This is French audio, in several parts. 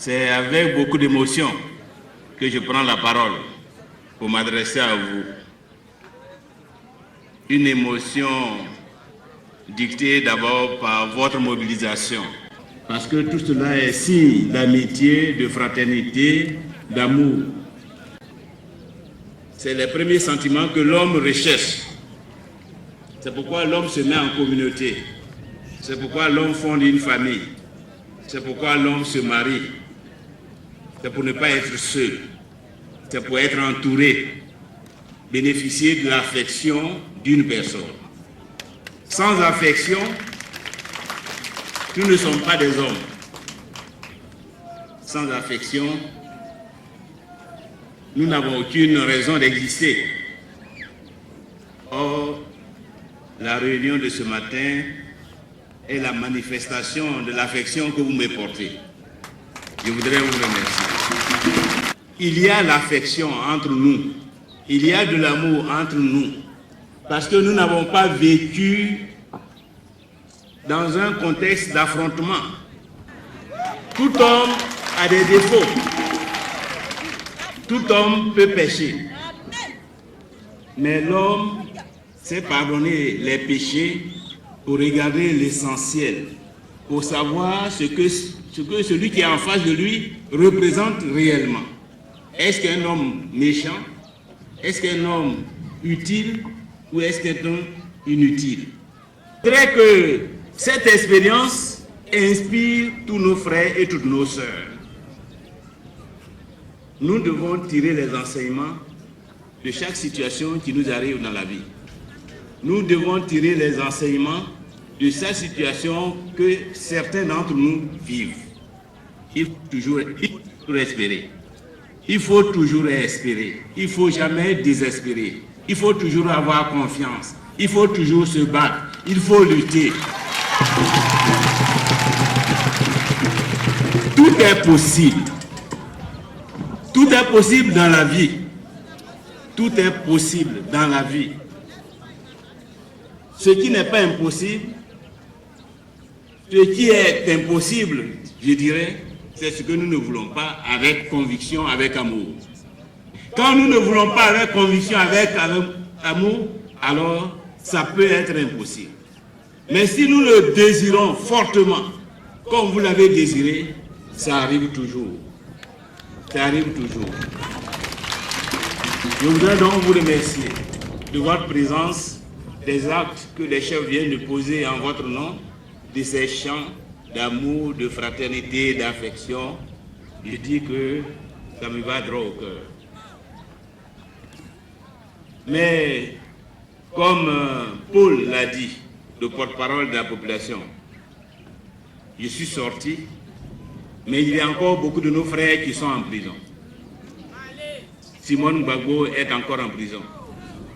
C'est avec beaucoup d'émotion que je prends la parole pour m'adresser à vous. Une émotion dictée d'abord par votre mobilisation. Parce que tout cela est signe d'amitié, de fraternité, d'amour. C'est les premiers sentiments que l'homme recherche. C'est pourquoi l'homme se met en communauté. C'est pourquoi l'homme fonde une famille. C'est pourquoi l'homme se marie. C'est pour ne pas être seul. C'est pour être entouré, bénéficier de l'affection d'une personne. Sans affection, nous ne sommes pas des hommes. Sans affection, nous n'avons aucune raison d'exister. Or, la réunion de ce matin est la manifestation de l'affection que vous me portez. Je voudrais vous remercier. Il y a l'affection entre nous. Il y a de l'amour entre nous. Parce que nous n'avons pas vécu dans un contexte d'affrontement. Tout homme a des défauts. Tout homme peut pécher. Mais l'homme sait pardonner les péchés pour regarder l'essentiel, pour savoir ce que celui qui est en face de lui représente réellement. Est-ce qu'un homme méchant? Est-ce qu'un homme utile? Ou est-ce qu'un homme inutile? Je voudrais que cette expérience inspire tous nos frères et toutes nos sœurs. Nous devons tirer les enseignements de chaque situation qui nous arrive dans la vie. Nous devons tirer les enseignements de cette situation que certains d'entre nous vivent. Il faut toujours espérer. Il faut toujours espérer. Il ne faut jamais désespérer. Il faut toujours avoir confiance. Il faut toujours se battre. Il faut lutter. Tout est possible. Tout est possible dans la vie. Tout est possible dans la vie. Ce qui n'est pas impossible, ce qui est impossible, je dirais, c'est ce que nous ne voulons pas avec conviction, avec amour. Quand nous ne voulons pas avec conviction, avec amour, alors ça peut être impossible. Mais si nous le désirons fortement, comme vous l'avez désiré, ça arrive toujours. Ça arrive toujours. Je voudrais donc vous remercier de votre présence, des actes que les chefs viennent de poser en votre nom, de ces chants d'amour, de fraternité, d'affection. Je dis que ça me va droit au cœur. Mais comme Paul l'a dit, le porte-parole de la population, je suis sorti, mais il y a encore beaucoup de nos frères qui sont en prison. Simone Gbagbo est encore en prison.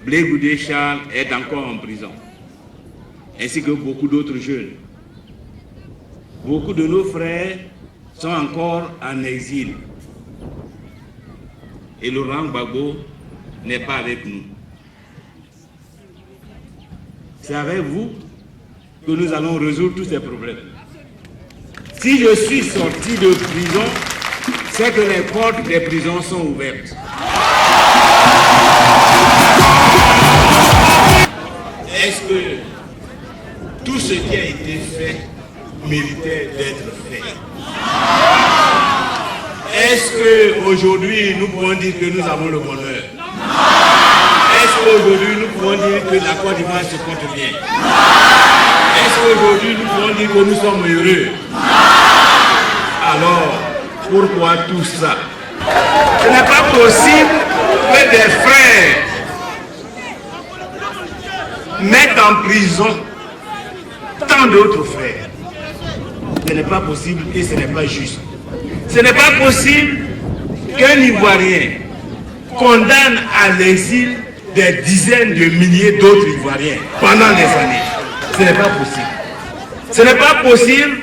Blé Goudé Charles est encore en prison. Ainsi que beaucoup d'autres jeunes. Beaucoup de nos frères sont encore en exil. Et Laurent Gbagbo n'est pas avec nous. C'est avec vous que nous allons résoudre tous ces problèmes. Si je suis sorti de prison, c'est que les portes des prisons sont ouvertes. Est-ce que tout ce qui a été fait méritait d'être fait? Est-ce qu'aujourd'hui nous pouvons dire que nous avons le bonheur? Est-ce qu'aujourd'hui nous pouvons dire que la Côte d'Ivoire se porte bien? Est-ce qu'aujourd'hui nous pouvons dire que nous sommes heureux? Alors, pourquoi tout ça? Ce n'est pas possible que des frères mettent en prison tant d'autres frères. Ce n'est pas possible et ce n'est pas juste. Ce n'est pas possible qu'un Ivoirien condamne à l'exil des dizaines de milliers d'autres Ivoiriens pendant des années. Ce n'est pas possible. Ce n'est pas possible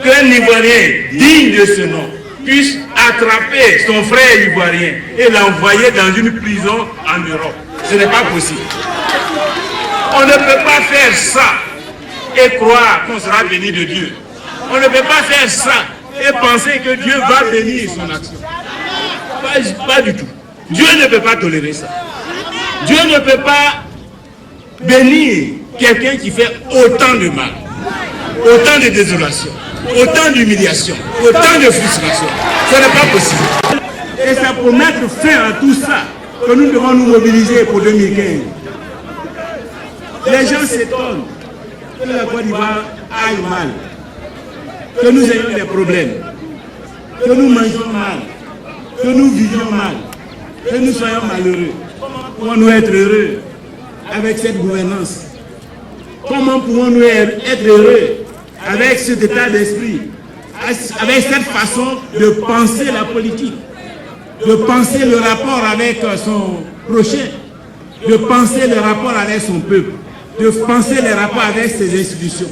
qu'un Ivoirien digne de ce nom puisse attraper son frère ivoirien et l'envoyer dans une prison en Europe. Ce n'est pas possible. On ne peut pas faire ça et croire qu'on sera béni de Dieu. On ne peut pas faire ça et penser que Dieu va bénir son action. Pas du tout. Dieu ne peut pas tolérer ça. Dieu ne peut pas bénir quelqu'un qui fait autant de mal, autant de désolation, autant d'humiliation, autant de frustration. Ce n'est pas possible. Et c'est pour mettre fin à tout ça que nous devons nous mobiliser pour 2015. Les gens s'étonnent que la Côte d'Ivoire aille mal, que nous ayons des problèmes, que nous mangeons mal, que nous vivions mal, que nous soyons malheureux. Comment pouvons-nous être heureux avec cette gouvernance? Comment pouvons-nous être heureux avec cet état d'esprit, avec cette façon de penser la politique, de penser le rapport avec son prochain, de penser le rapport avec son peuple, de penser les rapports avec ses institutions?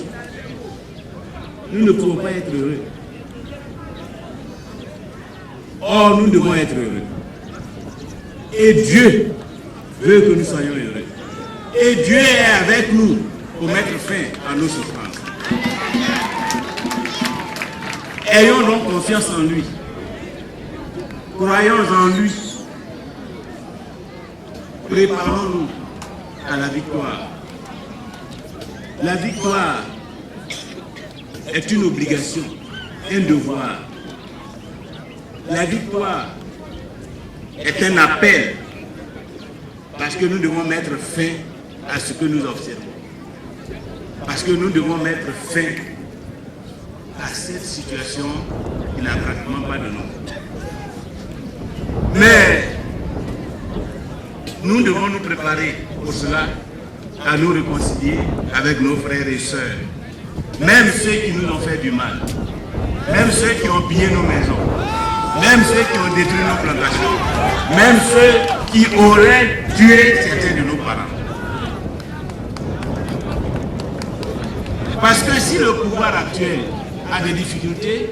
Nous ne pouvons pas être heureux. Or, nous devons être heureux. Et Dieu veut que nous soyons heureux. Et Dieu est avec nous pour mettre fin à nos souffrances. Ayons donc confiance en lui. Croyons en lui. Préparons-nous à la victoire. La victoire est une obligation, un devoir. La victoire est un appel parce que nous devons mettre fin à ce que nous observons. Parce que nous devons mettre fin à cette situation qui n'a pratiquement pas de nom. Mais nous devons nous préparer pour cela, à nous réconcilier avec nos frères et sœurs, même ceux qui nous ont fait du mal, même ceux qui ont pillé nos maisons, même ceux qui ont détruit nos plantations, même ceux qui auraient tué certains de nos parents. Parce que si le pouvoir actuel a des difficultés,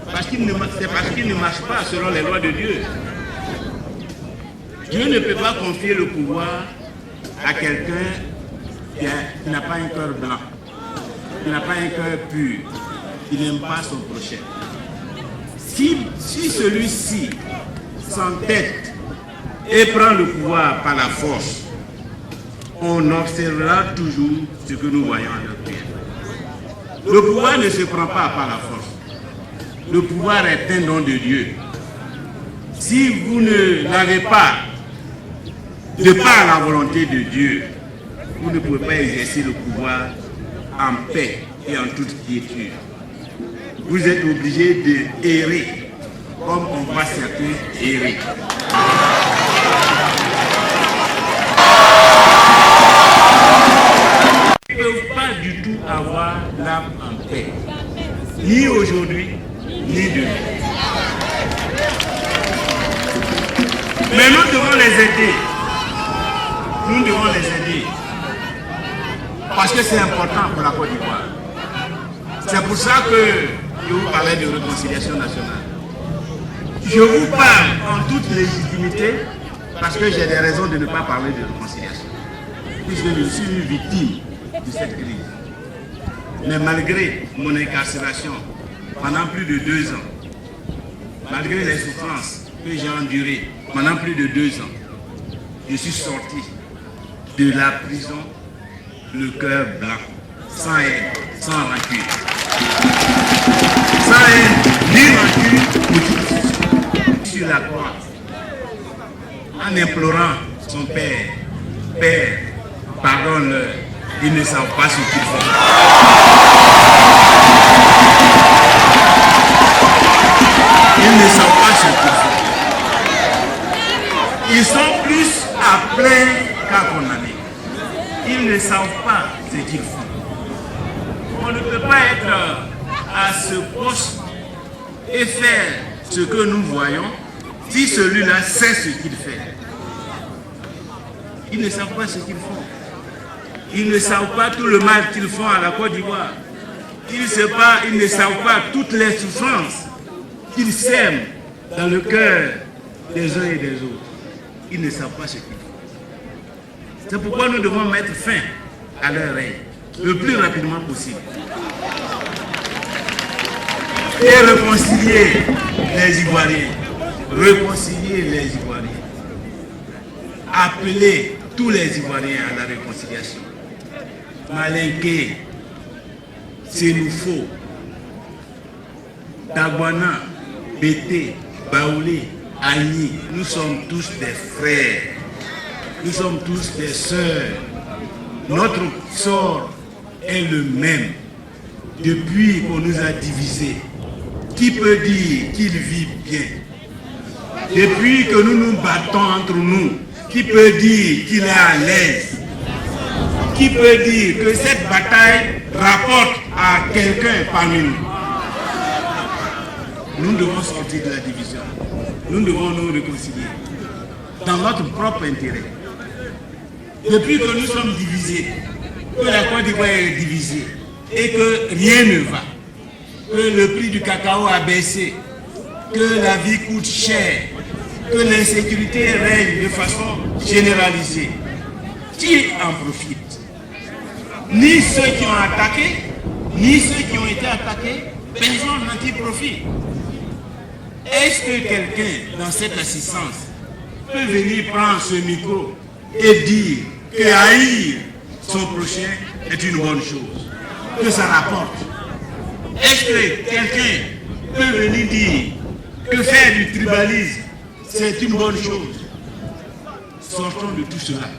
c'est parce qu'il ne marche pas selon les lois de Dieu. Dieu ne peut pas confier le pouvoir à quelqu'un qui n'a pas un cœur blanc, qui n'a pas un cœur pur, qui n'aime pas son prochain. Si celui-ci s'entête et prend le pouvoir par la force, on observera toujours ce que nous voyons à notre pays. Le pouvoir ne se prend pas par la force. Le pouvoir est un don de Dieu. Si vous ne l'avez pas, de par la volonté de Dieu, vous ne pouvez pas exercer le pouvoir en paix et en toute quiétude. Vous êtes obligé de errer, comme on voit certains errer. Ils ne peuvent pas du tout avoir l'âme en paix, ni aujourd'hui, ni demain. Mais nous devons les aider. Nous devons les aider. Parce que c'est important pour la Côte d'Ivoire. C'est pour ça que je vous parlais de réconciliation nationale. Je vous parle en toute légitimité parce que j'ai des raisons de ne pas parler de réconciliation. Puisque je suis une victime de cette crise. Mais malgré mon incarcération pendant plus de 2 ans, malgré les souffrances que j'ai endurées pendant plus de 2 ans, je suis sorti de la prison le cœur blanc, sans haine, sans rancune. Sans haine, ni rancune, sur la croix, en implorant son Père, Père, pardonne-leur, ils ne savent pas ce qu'ils font. Ils ne savent pas ce qu'ils font. Ils sont plus à plaindre qu'à condamner. Ils ne savent pas ce qu'ils font. On ne peut pas être à ce poste et faire ce que nous voyons si celui-là sait ce qu'il fait. Ils ne savent pas ce qu'ils font. Ils ne savent pas tout le mal qu'ils font à la Côte d'Ivoire. Ils ne savent pas toutes les souffrances qu'ils sèment dans le cœur des uns et des autres. Ils ne savent pas ce qu'ils font. C'est pourquoi nous devons mettre fin à leur règne le plus rapidement possible. et réconcilier les Ivoiriens. Réconcilier les Ivoiriens. Appeler tous les Ivoiriens à la réconciliation. Malinké, Sénoufo, Dagwana, Bété, Baoulé, Agni, nous sommes tous des frères. Nous sommes tous des sœurs. Notre sort est le même depuis qu'on nous a divisés. Qui peut dire qu'il vit bien? Depuis que nous nous battons entre nous, qui peut dire qu'il est à l'aise? Qui peut dire que cette bataille rapporte à quelqu'un parmi nous? Nous devons sortir de la division. Nous devons nous réconcilier dans notre propre intérêt. Depuis que nous sommes divisés, que la Côte d'Ivoire est divisée et que rien ne va, que le prix du cacao a baissé, que la vie coûte cher, que l'insécurité règne de façon généralisée, qui en profite? Ni ceux qui ont attaqué, ni ceux qui ont été attaqués, personne n'en tire profit. Est-ce que quelqu'un dans cette assistance peut venir prendre ce micro et dire que haïr son prochain est une bonne chose, que ça rapporte? Est-ce que quelqu'un peut venir dire que faire du tribalisme c'est une bonne chose? Sortons de tout cela.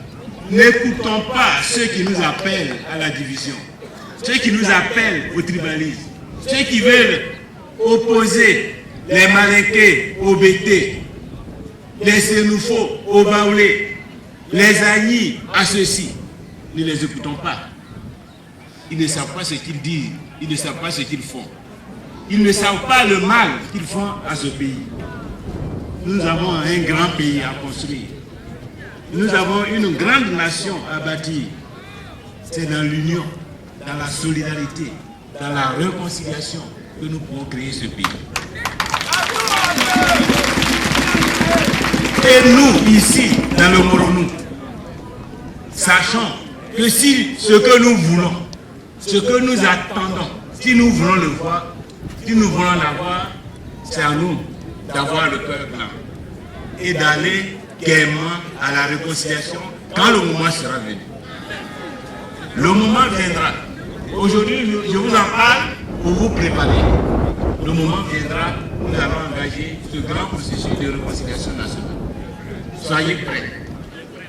N'écoutons pas ceux qui nous appellent à la division, ceux qui nous appellent au tribalisme, ceux qui veulent opposer les Malinké aux Bété, les Sénoufos aux Baoulé, les Agni à ceux-ci. Ne les écoutons pas. Ils ne savent pas ce qu'ils disent, ils ne savent pas ce qu'ils font. Ils ne savent pas le mal qu'ils font à ce pays. Nous avons un grand pays à construire. Nous avons une grande nation à bâtir. C'est dans l'union, dans la solidarité, dans la réconciliation que nous pouvons créer ce pays. Et nous, ici, dans le Moronou, sachons que si ce que nous voulons, ce que nous attendons, si nous voulons le voir, si nous voulons l'avoir, c'est à nous d'avoir le cœur blanc et d'aller gaiement à la réconciliation quand le moment sera venu. Le moment viendra. Aujourd'hui, je vous en parle pour vous préparer. Le moment viendra, nous allons engager ce grand processus de réconciliation nationale. Soyez prêts.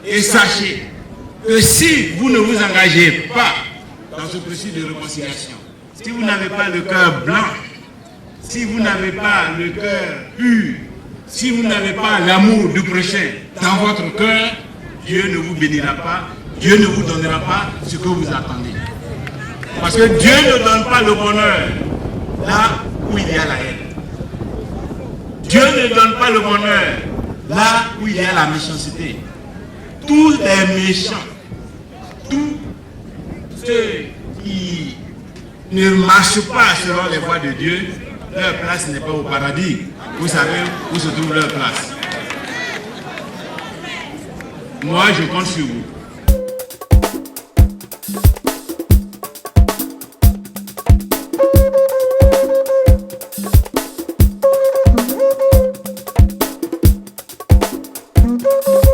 Et sachez que si vous ne vous engagez pas dans ce processus de réconciliation, si vous n'avez pas le cœur blanc, si vous n'avez pas le cœur pur, si vous n'avez pas l'amour du prochain dans votre cœur, Dieu ne vous bénira pas, Dieu ne vous donnera pas ce que vous attendez. Parce que Dieu ne donne pas le bonheur là où il y a la haine. Dieu ne donne pas le bonheur là où il y a la méchanceté. Tous les méchants, tous ceux qui ne marchent pas selon les voies de Dieu, leur place n'est pas au paradis. Vous savez où se trouve leur place. Moi, je compte sur vous. Thank you.